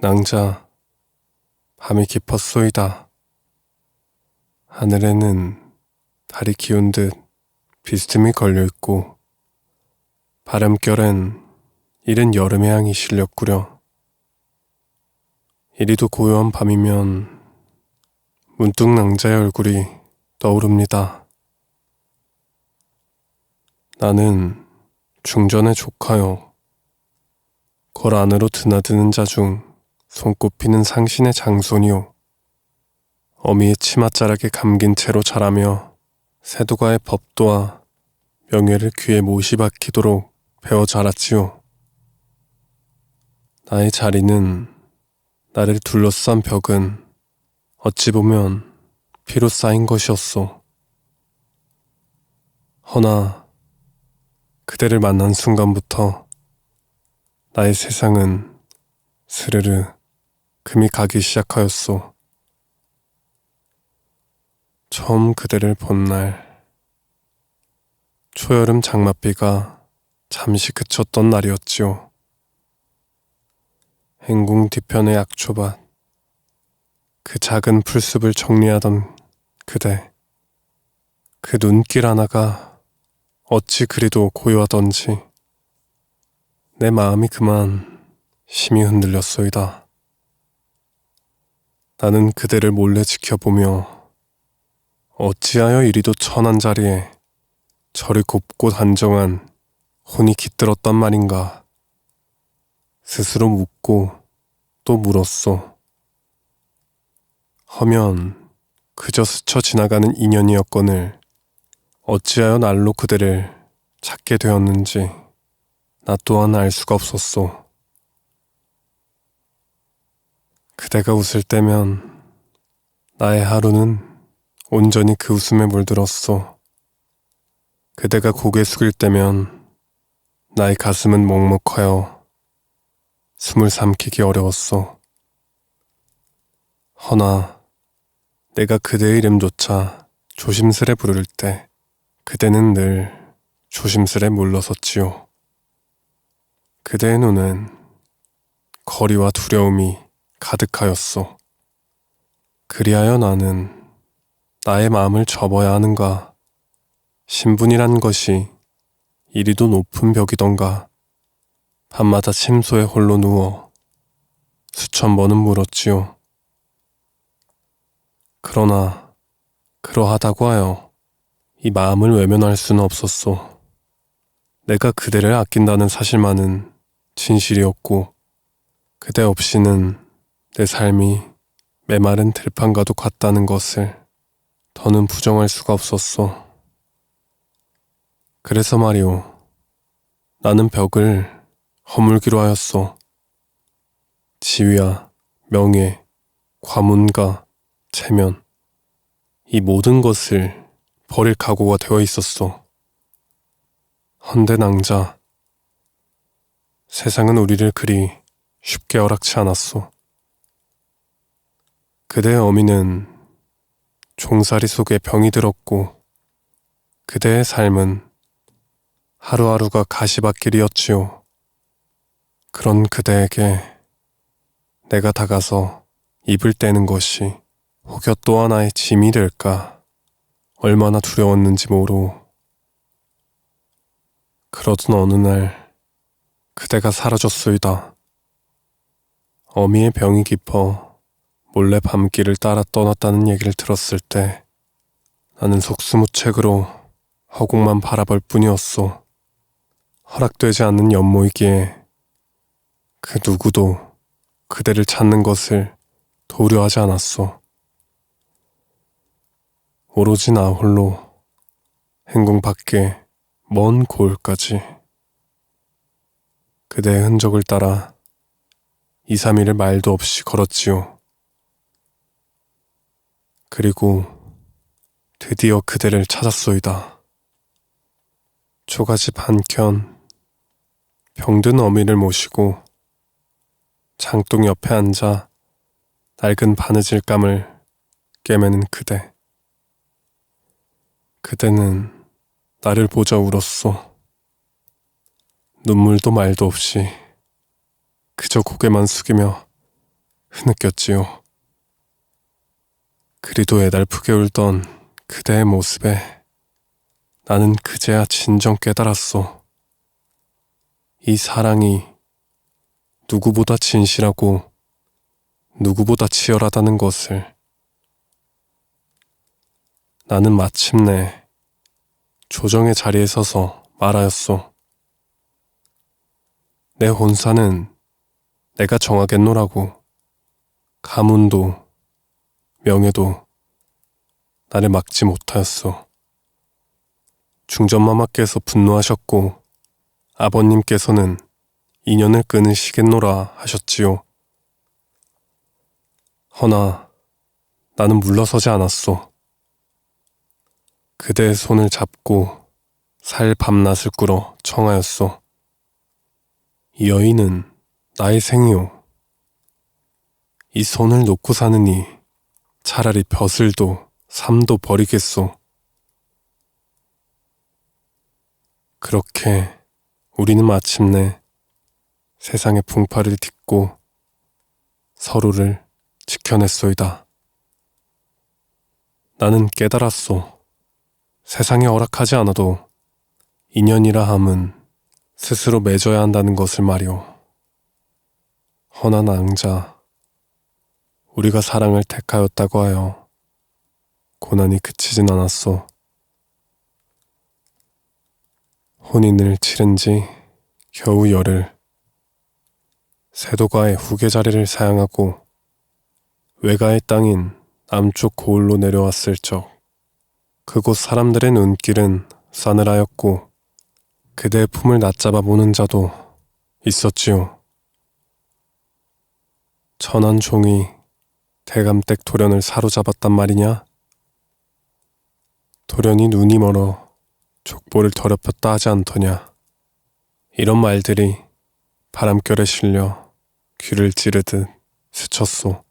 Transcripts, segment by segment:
낭자, 밤이 깊었소이다. 하늘에는 달이 기운 듯 비스듬히 걸려있고 바람결엔 이른 여름의 향이 실렸구려. 이리도 고요한 밤이면 문득 낭자의 얼굴이 떠오릅니다. 나는 중전의 조카요. 걸 안으로 드나드는 자 중 손꼽히는 상신의 장손이요. 어미의 치맛자락에 감긴 채로 자라며 세도가의 법도와 명예를 귀에 못이 박히도록 배워 자랐지요. 나의 자리는, 나를 둘러싼 벽은 어찌 보면 피로 쌓인 것이었소. 허나 그대를 만난 순간부터 나의 세상은 스르르 금이 가기 시작하였소. 처음 그대를 본 날, 초여름 장맛비가 잠시 그쳤던 날이었지요. 행궁 뒤편의 약초밭, 그 작은 풀숲을 정리하던 그대, 그 눈길 하나가 어찌 그리도 고요하던지 내 마음이 그만 심히 흔들렸소이다. 나는 그대를 몰래 지켜보며 어찌하여 이리도 천한 자리에 저리 곱고 단정한 혼이 깃들었단 말인가. 스스로 묻고 또 물었소. 허면 그저 스쳐 지나가는 인연이었거늘 어찌하여 날로 그대를 찾게 되었는지 나 또한 알 수가 없었소. 그대가 웃을 때면 나의 하루는 온전히 그 웃음에 물들었소. 그대가 고개 숙일 때면 나의 가슴은 먹먹하여 숨을 삼키기 어려웠소. 허나 내가 그대의 이름조차 조심스레 부를 때 그대는 늘 조심스레 물러섰지요. 그대의 눈은 거리와 두려움이 가득하였소. 그리하여 나는 나의 마음을 접어야 하는가, 신분이란 것이 이리도 높은 벽이던가, 밤마다 침소에 홀로 누워 수천 번은 물었지요. 그러나 그러하다고 하여 이 마음을 외면할 수는 없었소. 내가 그대를 아낀다는 사실만은 진실이었고 그대 없이는 내 삶이 메마른 들판과도 같다는 것을 더는 부정할 수가 없었소. 그래서 말이오, 나는 벽을 허물기로 하였소. 지위와 명예, 과문과 체면, 이 모든 것을 버릴 각오가 되어 있었소. 헌데 낭자, 세상은 우리를 그리 쉽게 허락치 않았소. 그대의 어미는 종살이 속에 병이 들었고 그대의 삶은 하루하루가 가시밭길이었지요. 그런 그대에게 내가 다가서 입을 떼는 것이 혹여 또 하나의 짐이 될까 얼마나 두려웠는지 모르오. 그러던 어느 날 그대가 사라졌소이다. 어미의 병이 깊어 몰래 밤길을 따라 떠났다는 얘기를 들었을 때 나는 속수무책으로 허공만 바라볼 뿐이었소. 허락되지 않는 연모이기에 그 누구도 그대를 찾는 것을 도려하지 않았소. 오로지 나 홀로 행궁 밖에 먼 고을까지 그대의 흔적을 따라 2, 3일을 말도 없이 걸었지요. 그리고 드디어 그대를 찾았소이다. 초가집 한켠 병든 어미를 모시고 장독 옆에 앉아 낡은 바느질감을 꿰매는 그대. 그대는 나를 보자 울었소. 눈물도 말도 없이 그저 고개만 숙이며 흐느꼈지요. 그리도 애달프게 울던 그대의 모습에 나는 그제야 진정 깨달았소. 이 사랑이 누구보다 진실하고 누구보다 치열하다는 것을. 나는 마침내 조정의 자리에 서서 말하였소. 내 혼사는 내가 정하겠노라고. 가문도 명예도 나를 막지 못하였소. 중전마마께서 분노하셨고 아버님께서는 인연을 끊으시겠노라 하셨지요. 허나 나는 물러서지 않았소. 그대의 손을 잡고 살 밤낮을 꾸러 청하였소. 이 여인은 나의 생이요. 이 손을 놓고 사느니 차라리 벼슬도 삶도 버리겠소. 그렇게 우리는 마침내 세상의 풍파를 딛고 서로를 지켜냈소이다. 나는 깨달았소. 세상에 허락하지 않아도 인연이라 함은 스스로 맺어야 한다는 것을 말이오. 허나 낭자, 우리가 사랑을 택하였다고 하여 고난이 그치진 않았소. 혼인을 치른 지 겨우 열흘, 세도가의 후계 자리를 사양하고 외가의 땅인 남쪽 고을로 내려왔을 적 그곳 사람들의 눈길은 싸늘하였고 그대의 품을 낮잡아 보는 자도 있었지요. 천한 종이 대감댁 도련을 사로잡았단 말이냐? 도련이 눈이 멀어 족보를 더럽혔다 하지 않더냐? 이런 말들이 바람결에 실려 귀를 찌르듯 스쳤소.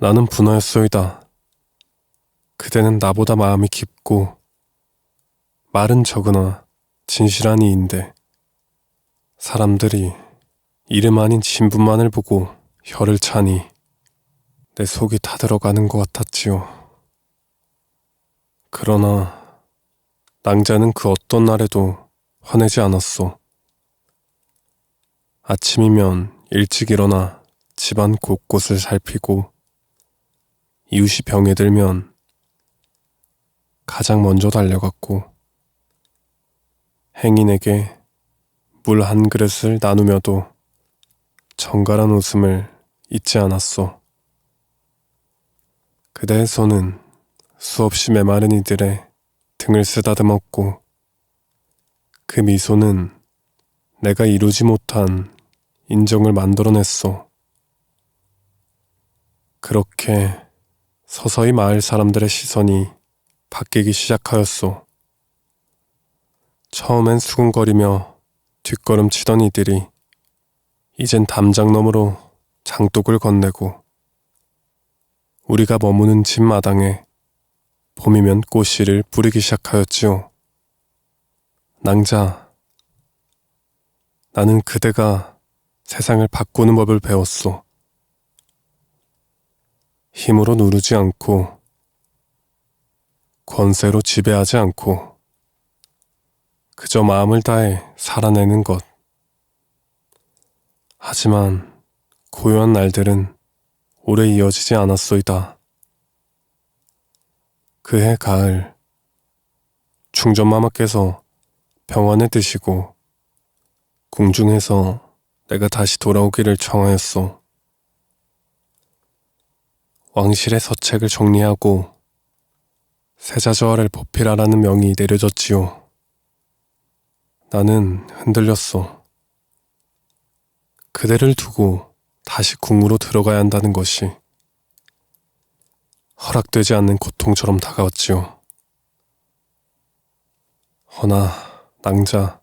나는 분하였소이다. 그대는 나보다 마음이 깊고 말은 적으나 진실한 이인데 사람들이 이름 아닌 신분만을 보고 혀를 차니 내 속이 타들어가는 것 같았지요. 그러나 낭자는 그 어떤 날에도 화내지 않았소. 아침이면 일찍 일어나 집안 곳곳을 살피고 이웃이 병에 들면 가장 먼저 달려갔고 행인에게 물 한 그릇을 나누며도 정갈한 웃음을 잊지 않았소. 그대의 손은 수없이 메마른 이들의 등을 쓰다듬었고 그 미소는 내가 이루지 못한 인정을 만들어냈소. 그렇게 서서히 마을 사람들의 시선이 바뀌기 시작하였소. 처음엔 수군거리며 뒷걸음치던 이들이 이젠 담장 너머로 장독을 건네고 우리가 머무는 집 마당에 봄이면 꽃씨를 뿌리기 시작하였지요. 낭자, 나는 그대가 세상을 바꾸는 법을 배웠소. 힘으로 누르지 않고 권세로 지배하지 않고 그저 마음을 다해 살아내는 것. 하지만 고요한 날들은 오래 이어지지 않았소이다. 그해 가을, 중전마마께서 병원에 드시고 궁중에서 내가 다시 돌아오기를 청하였소. 왕실의 서책을 정리하고 세자저하를 보필하라는 명이 내려졌지요. 나는 흔들렸소. 그대를 두고 다시 궁으로 들어가야 한다는 것이 허락되지 않는 고통처럼 다가왔지요. 허나 낭자,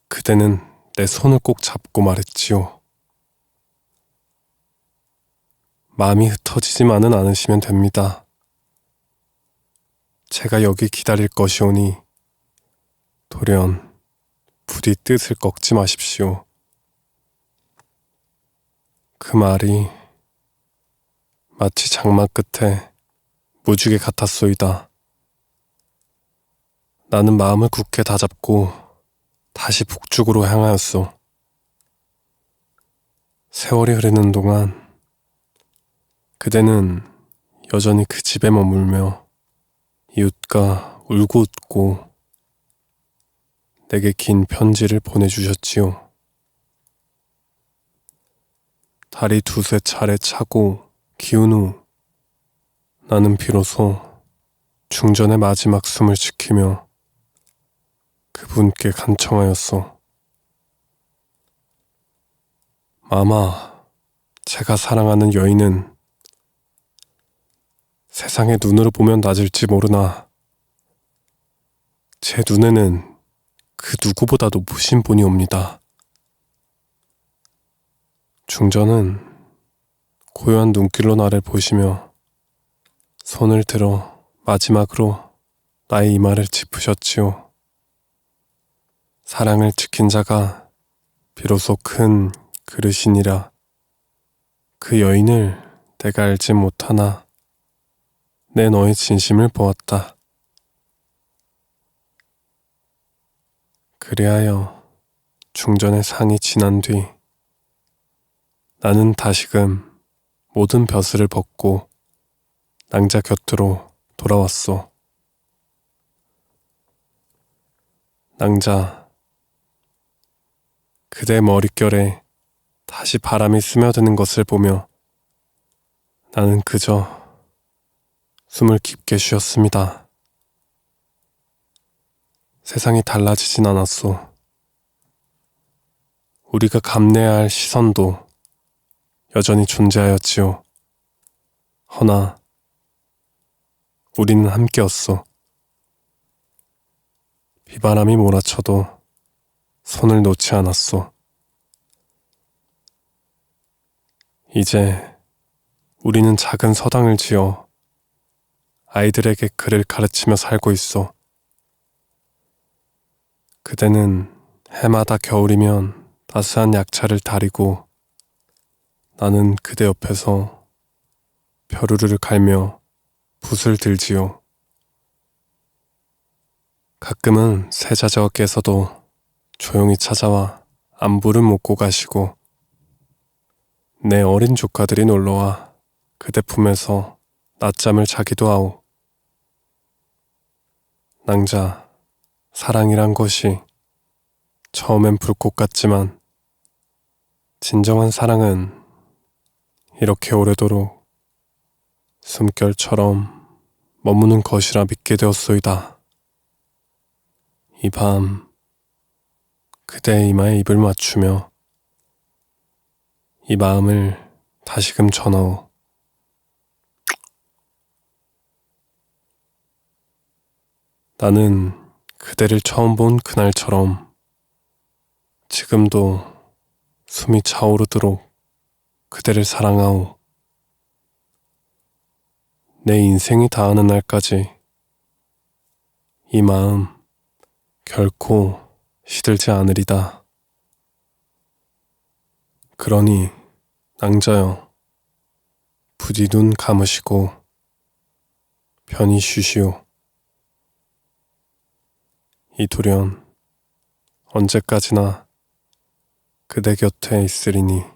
그대는 내 손을 꼭 잡고 말했지요. 마음이 흩어지지만은 않으시면 됩니다. 제가 여기 기다릴 것이오니 돌연 부디 뜻을 꺾지 마십시오. 그 말이 마치 장막 끝에 무지개 같았소이다. 나는 마음을 굳게 다잡고 다시 북쪽으로 향하였소. 세월이 흐르는 동안 그대는 여전히 그 집에 머물며 이웃과 울고 웃고 내게 긴 편지를 보내주셨지요. 달이 두세 차례 차고 기운 후 나는 비로소 중전의 마지막 숨을 지키며 그분께 간청하였소. 마마, 제가 사랑하는 여인은 세상의 눈으로 보면 낮을지 모르나 제 눈에는 그 누구보다 높으신 분이 옵니다. 중전은 고요한 눈길로 나를 보시며 손을 들어 마지막으로 나의 이마를 짚으셨지요. 사랑을 지킨 자가 비로소 큰 그릇이니라. 그 여인을 내가 알지 못하나 내 너의 진심을 보았다. 그리하여 중전의 상이 지난 뒤 나는 다시금 모든 벼슬을 벗고 낭자 곁으로 돌아왔소. 낭자, 그대 머릿결에 다시 바람이 스며드는 것을 보며 나는 그저 숨을 깊게 쉬었습니다. 세상이 달라지진 않았소. 우리가 감내해야 할 시선도 여전히 존재하였지요. 허나 우리는 함께였소. 비바람이 몰아쳐도 손을 놓지 않았소. 이제 우리는 작은 서당을 지어 아이들에게 글을 가르치며 살고 있어. 그대는 해마다 겨울이면 따스한 약차를 다리고 나는 그대 옆에서 벼루를 갈며 붓을 들지요. 가끔은 세자저께서도 조용히 찾아와 안부를 묻고 가시고 내 어린 조카들이 놀러와 그대 품에서 낮잠을 자기도 하오. 낭자, 사랑이란 것이 처음엔 불꽃 같지만 진정한 사랑은 이렇게 오래도록 숨결처럼 머무는 것이라 믿게 되었소이다. 이 밤 그대의 이마에 입을 맞추며 이 마음을 다시금 전하오. 나는 그대를 처음 본 그날처럼 지금도 숨이 차오르도록 그대를 사랑하오. 내 인생이 다하는 날까지 이 마음 결코 시들지 않으리다. 그러니 낭자여, 부디 눈 감으시고 편히 쉬시오. 이 돌연 언제까지나 그대 곁에 있으리니.